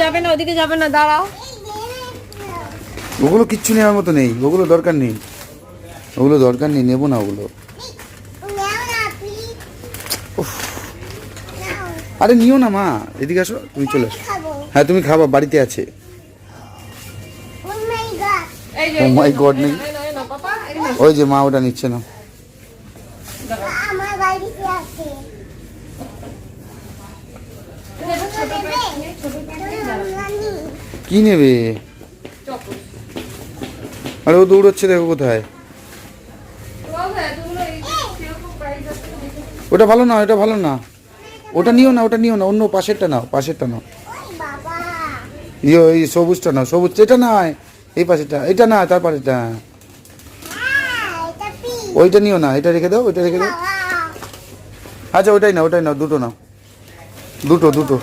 যাবে না, ওদিকে যাবে না, দাঁড়াও। ওগুলো কিচ্ছু নেওয়ার মতো নেই, ওগুলো দরকার নেই, ওগুলো দরকার নেই, নেবো না ওগুলো। আরে নিও না মা, এদিকে আসো, তুমি চলে আসো। হ্যাঁ তুমি খাবা, বাড়িতে আছে। ও মাই গড নেই, ওই যে মা ওটা নিচ্ছে না। কি নেবে? আরে ও দৌড়চ্ছে, দেখো কোথায়। ওটা ভালো না, ওটা ভালো না, ওটা নিও না, ওটা নিও না, অন্য পাশেরটা নাও, পাশেরটা নাও। এই সবুজটা নাও, সবুজ এটা নয়, এই পাশেরটা, এটা না, তার পাশেরটা। ওইটা নিও না, এটা রেখে দাও, ওইটা রেখে দাও। আচ্ছা ওটাই নাও, ওটাই নাও, দুটো নাও, দুটো দুটো।